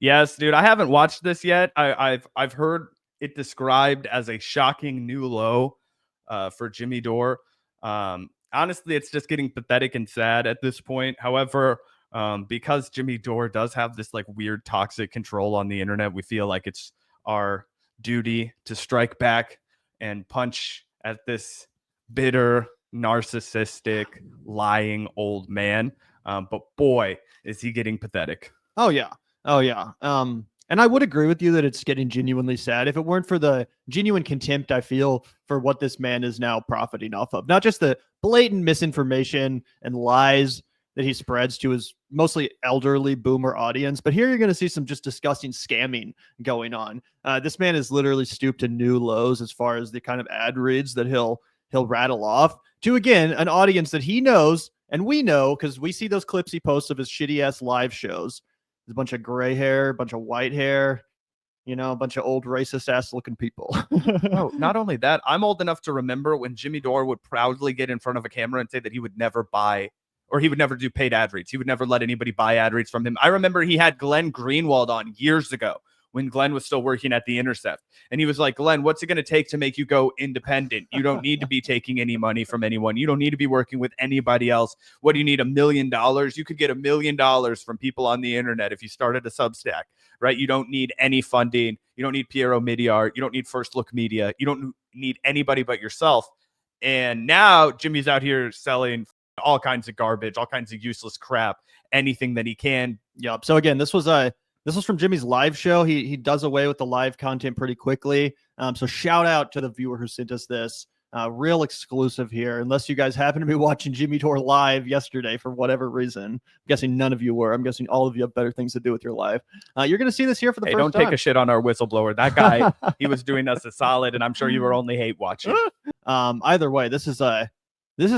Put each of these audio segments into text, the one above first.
Yes, dude. I haven't watched this yet. I've heard it described as a shocking new low for Jimmy Dore. Honestly, it's just getting pathetic and sad at this point. However, because Jimmy Dore does have this like weird toxic control on the internet, we feel like it's our duty to strike back and punch at this bitter, narcissistic, lying old man. But boy, is he getting pathetic. Oh yeah. Oh yeah. And I would agree with you that it's getting genuinely sad. If it weren't for the genuine contempt I feel for what this man is now profiting off of, not just the blatant misinformation and lies that he spreads to his mostly elderly boomer audience, but here you're going to see some just disgusting scamming going on. This man has literally stooped to new lows as far as the kind of ad reads that he'll rattle off to, again, an audience that he knows and we know because we see those clips he posts of his shitty ass live shows. There's a bunch of gray hair, a bunch of white hair, a bunch of old racist ass looking people. Oh, not only that, I'm old enough to remember when Jimmy Dore would proudly get in front of a camera and say that he would never buy or he would never do paid ad reads. He would never let anybody buy ad reads from him. I remember he had Glenn Greenwald on years ago when Glenn was still working at The Intercept. And he was like, Glenn, what's it going to take to make you go independent? You don't need to be taking any money from anyone. You don't need to be working with anybody else. What do you need? $1 million? You could get $1 million from people on the internet if you started a Substack, right? You don't need any funding. You don't need Piero Midyar. You don't need First Look Media. You don't need anybody but yourself. And now Jimmy's out here selling all kinds of garbage, all kinds of useless crap, anything that he can. Yep. So again, this was from Jimmy's live show. He does away with the live content pretty quickly. So shout out to the viewer who sent us this. Real exclusive here. Unless you guys happen to be watching Jimmy Dore live yesterday for whatever reason. I'm guessing none of you were. I'm guessing all of you have better things to do with your life. You're going to see this here for the first time. Don't take a shit on our whistleblower. That guy, he was doing us a solid, and I'm sure you were only hate watching. Either way, this is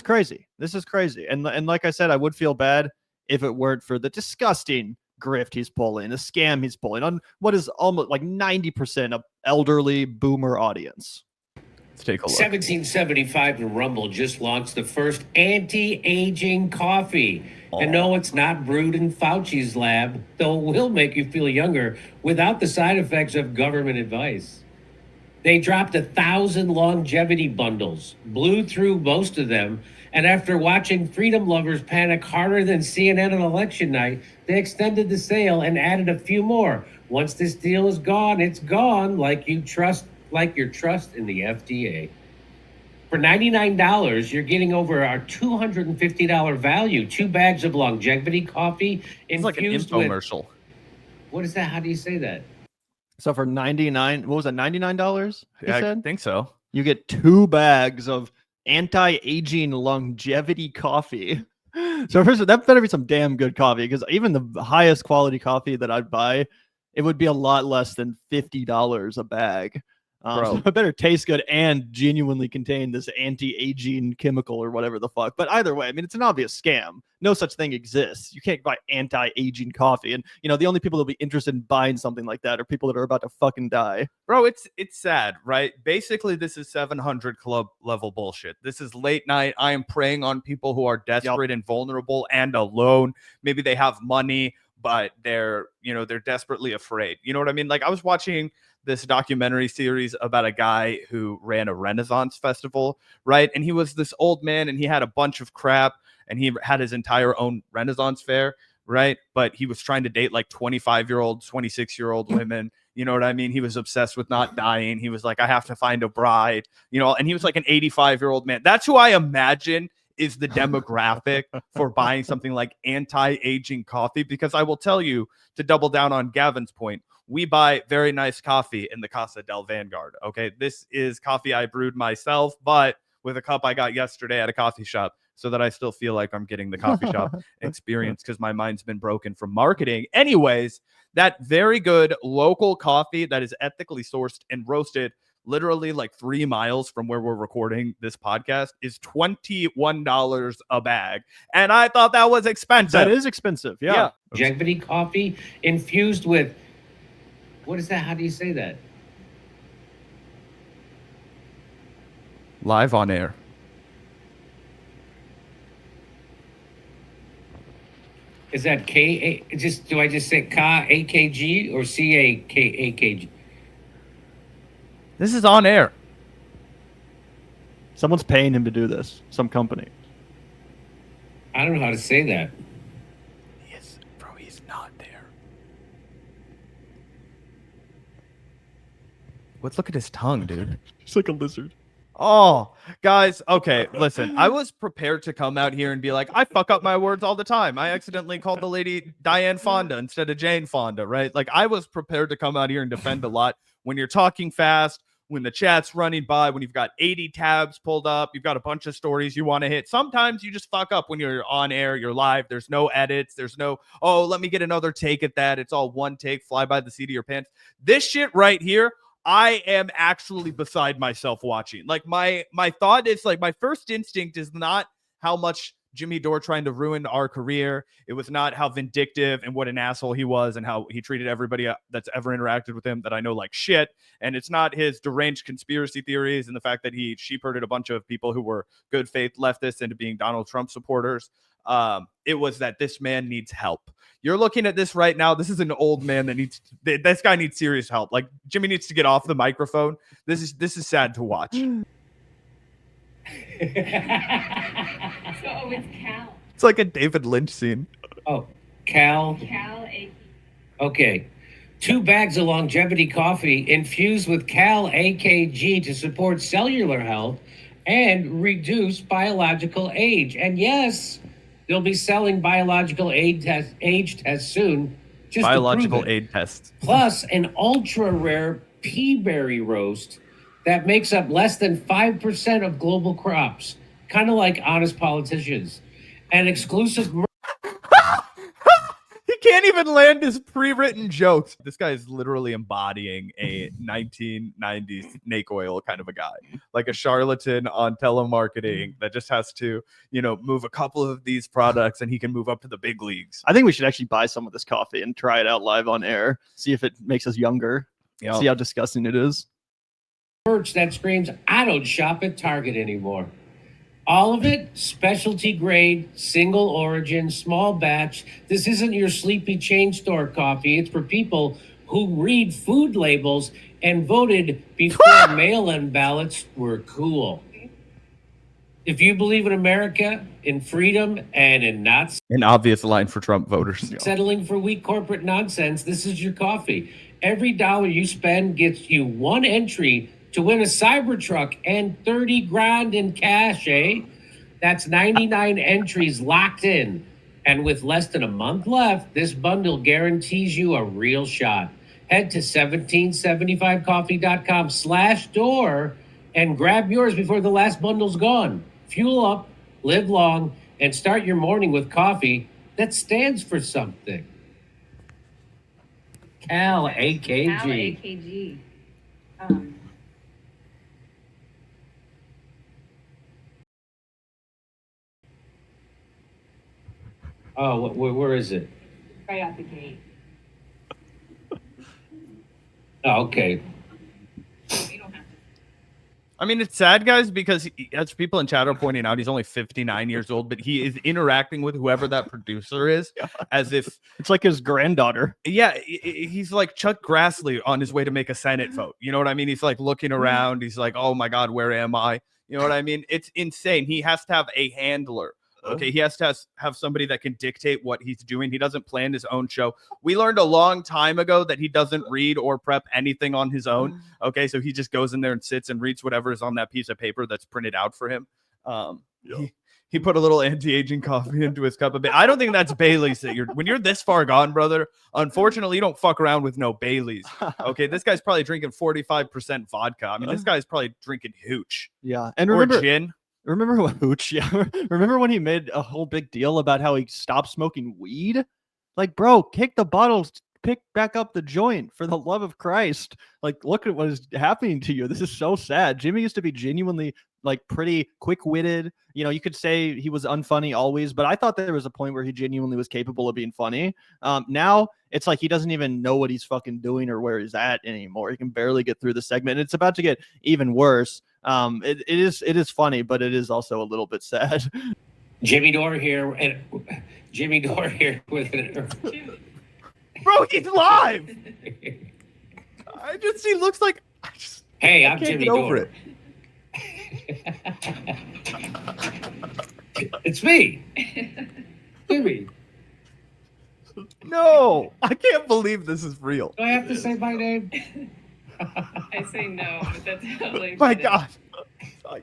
crazy. This is crazy. And like I said, I would feel bad if it weren't for the disgusting grift he's pulling, the scam he's pulling on what is almost like 90% of elderly boomer audience. Let's take a look. 1775, the Rumble just launched the first anti-aging coffee. And no, it's not brewed in Fauci's lab, though it will make you feel younger without the side effects of government advice. They dropped 1,000 longevity bundles, blew through most of them, and after watching freedom lovers panic harder than CNN on election night, they extended the sale and added a few more. Once this deal is gone, it's gone, like your trust in the FDA. For $99, you're getting over our $250 value. 2 bags of longevity coffee It's like an infomercial. What is that? How do you say that? So for $99, what was that? $99? Yeah, I think so. You get 2 bags of anti-aging longevity coffee. So first, that better be some damn good coffee, because even the highest quality coffee that I'd buy, it would be a lot less than $50 a bag. So it better taste good and genuinely contain this anti-aging chemical or whatever the fuck. But either way, I mean, it's an obvious scam. No such thing exists. You can't buy anti-aging coffee. And, the only people that'll be interested in buying something like that are people that are about to fucking die. Bro, it's sad, right? Basically, this is 700 Club level bullshit. This is late night. I am preying on people who are desperate and vulnerable and alone. Maybe they have money, but they're desperately afraid. You know what I mean? Like, I was watching this documentary series about a guy who ran a Renaissance festival, right? And he was this old man and he had a bunch of crap and he had his entire own Renaissance fair, right? But he was trying to date like 25-year-old, 26-year-old women. You know what I mean? He was obsessed with not dying. He was like, I have to find a bride, and he was like an 85-year-old man. That's who I imagine is the demographic for buying something like anti-aging coffee, because I will tell you, to double down on Gavin's point, we buy very nice coffee in the Casa del Vanguard. Okay, this is coffee I brewed myself, but with a cup I got yesterday at a coffee shop, so that I still feel like I'm getting the coffee shop experience, because my mind's been broken from marketing. Anyways, that very good local coffee that is ethically sourced and roasted literally like 3 miles from where we're recording this podcast is $21 a bag. And I thought that was expensive. That is expensive. Yeah. Longevity coffee infused with, what is that? How do you say that? Live on air. Is that K? Just do I just say KAKG or CAKAKG? This is on air. Someone's paying him to do this. Some company. I don't know how to say that. Yes, bro, he's not there. Let's look at his tongue, dude. It's like a lizard. Oh, guys, okay, listen. I was prepared to come out here and be like, I fuck up my words all the time. I accidentally called the lady Diane Fonda instead of Jane Fonda, right? Like, I was prepared to come out here and defend a lot. When you're talking fast, when the chat's running by, when you've got 80 tabs pulled up, you've got a bunch of stories you want to hit. Sometimes you just fuck up when you're on air, you're live. There's no edits. There's no, oh, let me get another take at that. It's all one take, fly by the seat of your pants. This shit right here, I am actually beside myself watching. Like my thought is like my first instinct is not how much Jimmy Dore trying to ruin our career. It was not how vindictive and what an asshole he was and how he treated everybody that's ever interacted with him that I know like shit. And it's not his deranged conspiracy theories and the fact that he shepherded a bunch of people who were good faith leftists into being Donald Trump supporters. It was that this man needs help. You're looking at this right now. This is an old man that this guy needs serious help. Like Jimmy needs to get off the microphone. This is sad to watch. So it's Cal. It's like a David Lynch scene. Oh, Cal. Cal A. Okay. 2 bags of longevity coffee infused with Cal AKG to support cellular health and reduce biological age. And yes, they'll be selling biological age tests soon. Just Biological aid tests. Plus an ultra rare pea berry roast that makes up less than 5% of global crops. Kind of like honest politicians. An exclusive... He can't even land his pre-written jokes. This guy is literally embodying a 1990s snake oil kind of a guy, like a charlatan on telemarketing that just has to, move a couple of these products and he can move up to the big leagues. I think we should actually buy some of this coffee and try it out live on air. See if it makes us younger. Yep. See how disgusting it is. Merch that screams, I don't shop at Target anymore. All of it, specialty grade, single origin, small batch. This isn't your sleepy chain store coffee. It's for people who read food labels and voted before mail-in ballots were cool. If you believe in America, in freedom, and in not An obvious line for Trump voters. settling for weak corporate nonsense, this is your coffee. Every dollar you spend gets you 1 entry to win a Cybertruck and 30 grand in cash, eh? That's 99 entries locked in. And with less than a month left, this bundle guarantees you a real shot. Head to 1775coffee.com/door and grab yours before the last bundle's gone. Fuel up, live long, and start your morning with coffee that stands for something. Cal AKG. Cal AKG. Oh, where is it? Right out the gate. Oh, okay. You don't have to. I mean, it's sad, guys, because as people in chat are pointing out, he's only 59 years old, but he is interacting with whoever that producer is as if It's like his granddaughter. yeah, he's like Chuck Grassley on his way to make a Senate vote. You know what I mean? He's like looking around. He's like, oh my God, where am I? You know what I mean? It's insane. He has to have a handler. Okay, he has to have somebody that can dictate what he's doing. He doesn't plan his own show. We learned a long time ago that he doesn't read or prep anything on his own. Okay, so he just goes in there and sits and reads whatever is on that piece of paper that's printed out for him. He put a little anti-aging coffee into his cup of Bailey's. I don't think that's Bailey's that when you're this far gone, brother. Unfortunately, you don't fuck around with no Bailey's. Okay, this guy's probably drinking 45% vodka. I mean, this guy's probably drinking hooch. Yeah, and Or gin. Remember when Hooch? Yeah, remember when he made a whole big deal about how he stopped smoking weed? Like, bro, kick the bottles, pick back up the joint for the love of Christ. Like, look at what is happening to you. This is so sad. Jimmy used to be genuinely like pretty quick-witted. You know, you could say he was unfunny always, but I thought there was a point where he genuinely was capable of being funny. Now it's like he doesn't even know what he's fucking doing or where he's at anymore. He can barely get through the segment. And it's about to get even worse. It is funny, but it is also a little bit sad. Jimmy Dore here, and Jimmy Dore here with an. Bro, he's live. He looks like. Hey, I I'm can't Jimmy get over Dore. It's me, Jimmy. No, I can't believe this is real. Do I have to say my name? I say no, but that's totally. My God,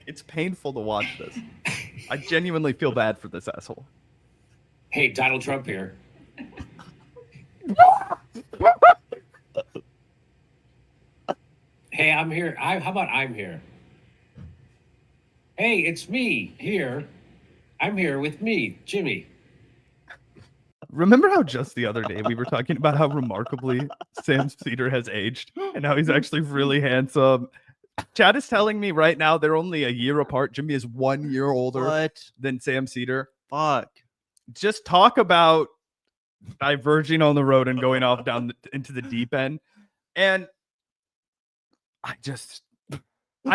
it's painful to watch this. I genuinely feel bad for this asshole. Hey, Donald Trump here. Hey, I'm here. How about I'm here? Hey, it's me here. I'm here with me, Jimmy. Remember how just the other day we were talking about how remarkably Sam Cedar has aged and how he's actually really handsome? Chad is telling me right now they're only a year apart. Jimmy is 1 year older than Sam Cedar. Fuck. Just talk about diverging on the road and going off down into the deep end. And I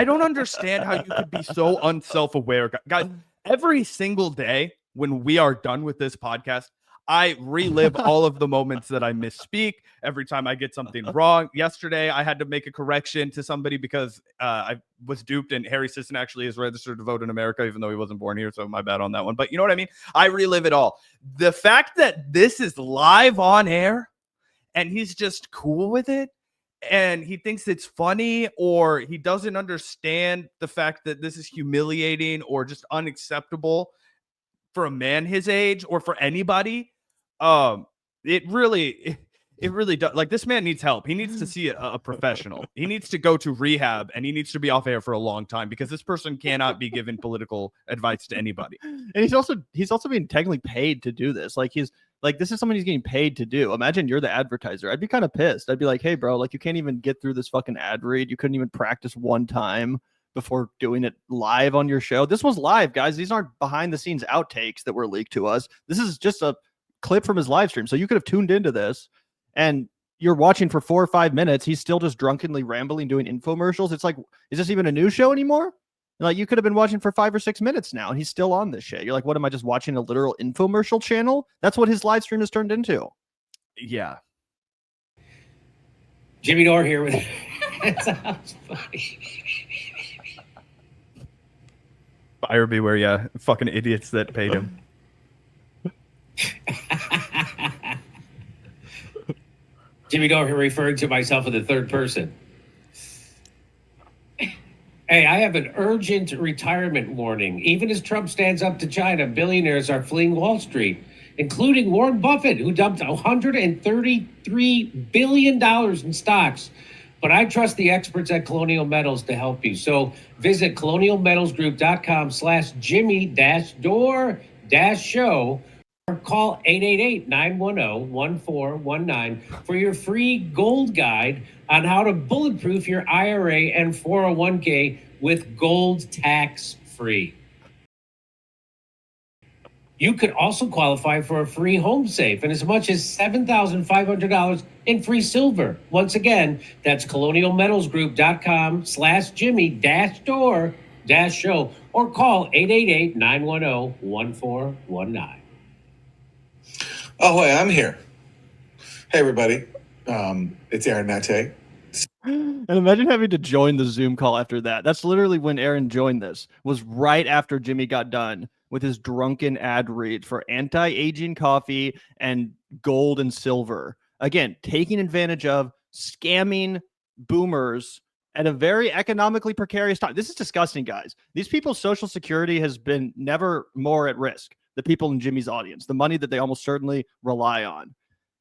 don't understand how you could be so unself-aware. Guys, every single day when we are done with this podcast, I relive all of the moments that I misspeak. Every time I get something wrong. Yesterday, I had to make a correction to somebody because I was duped, and Harry Sisson actually is registered to vote in America, even though he wasn't born here, so my bad on that one. But you know what I mean? I relive it all. The fact that this is live on air, and he's just cool with it, and he thinks it's funny, or he doesn't understand the fact that this is humiliating or just unacceptable for a man his age or for anybody. It really does. Like, this man needs help. He needs to see a professional. He needs to go to rehab, and he needs to be off air for a long time, because this person cannot be giving political advice to anybody. And he's also being technically paid to do this. Like, this is someone he's getting paid to do. Imagine you're the advertiser. I'd be kind of pissed. I'd be like, hey, bro, like, you can't even get through this fucking ad read. You couldn't even practice one time before doing it live on your show. This was live, guys. These aren't behind the scenes outtakes that were leaked to us. This is just a clip from his live stream. So you could have tuned into this and you're watching for 4 or 5 minutes. He's still just drunkenly rambling, doing infomercials. It's like, is this even a news show anymore? Like, you could have been watching for 5 or 6 minutes now, and he's still on this shit. You're like, what am I, just watching a literal infomercial channel? That's what his live stream has turned into. Yeah. Jimmy Dore here with. That sounds funny. Buyer beware, yeah. Fucking idiots that paid him. Jimmy Dore here, referring to myself in the third person. Hey, I have an urgent retirement warning. Even as Trump stands up to China, billionaires are fleeing Wall Street, including Warren Buffett, who dumped $133 billion in stocks. But I trust the experts at Colonial Metals to help you. So visit colonialmetalsgroup.com/Jimmy-Dore-Show or call 888-910-1419 for your free gold guide on how to bulletproof your IRA and 401k with gold tax-free. You could also qualify for a free home safe and as much as $7,500 in free silver. Once again, that's colonialmetalsgroup.com/Jimmy-Dore-Show or call 888-910-1419. Oh, hey, I'm here. Hey, everybody. It's Aaron Nate. And imagine having to join the Zoom call after that. That's literally when Aaron joined this, was right after Jimmy got done with his drunken ad read for anti-aging coffee and gold and silver. Again, taking advantage of, scamming boomers at a very economically precarious time. This is disgusting, guys. These people's Social Security has been never more at risk. The people in Jimmy's audience, the money that they almost certainly rely on.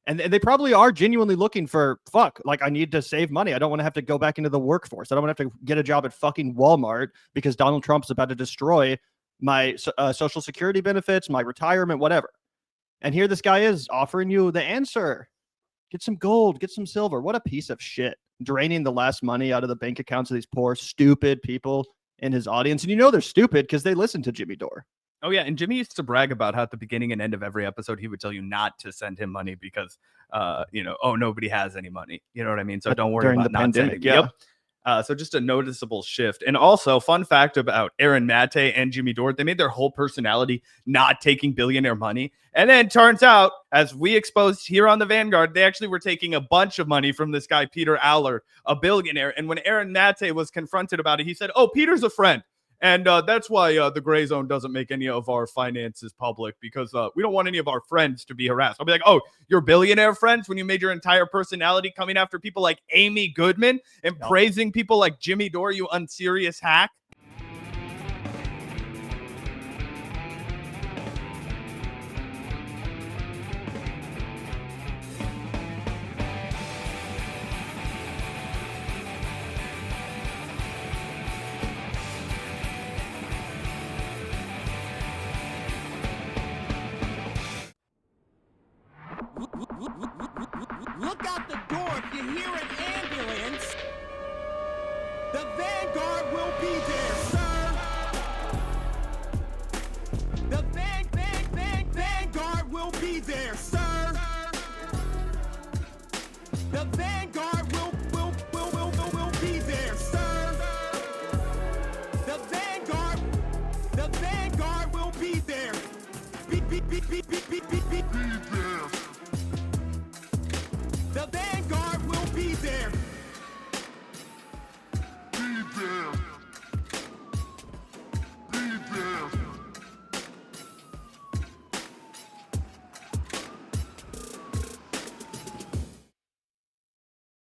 And they probably are genuinely looking for, like, I need to save money. I don't want to have to go back into the workforce. I don't want to have to get a job at fucking Walmart because Donald Trump's about to destroy my Social Security benefits, my retirement, whatever. And here this guy is offering you the answer. Get some gold, get some silver. What a piece of shit. Draining the last money out of the bank accounts of these poor, stupid people in his audience. And you know they're stupid because they listen to Jimmy Dore. Oh, yeah. And Jimmy used to brag about how at the beginning and end of every episode, he would tell you not to send him money because, nobody has any money. You know what I mean? So don't worry During about the not pandemic. sending. Yeah. Yep. So just a noticeable shift. And also, fun fact about Aaron Mate and Jimmy Dore, they made their whole personality not taking billionaire money. And then turns out, as we exposed here on the Vanguard, they actually were taking a bunch of money from this guy, Peter Aller, a billionaire. And when Aaron Mate was confronted about it, he said, oh, Peter's a friend. And that's why the Gray Zone doesn't make any of our finances public, because we don't want any of our friends to be harassed. I'll be like, oh, your billionaire friends, when you made your entire personality coming after people like Amy Goodman and praising people like Jimmy Dore, you unserious hack. Look out the door if you hear an ambulance. The Vanguard will be there, sir. The Vanguard will be there, sir. The Vanguard will be there, sir. The Vanguard will be there. Be there. The Vanguard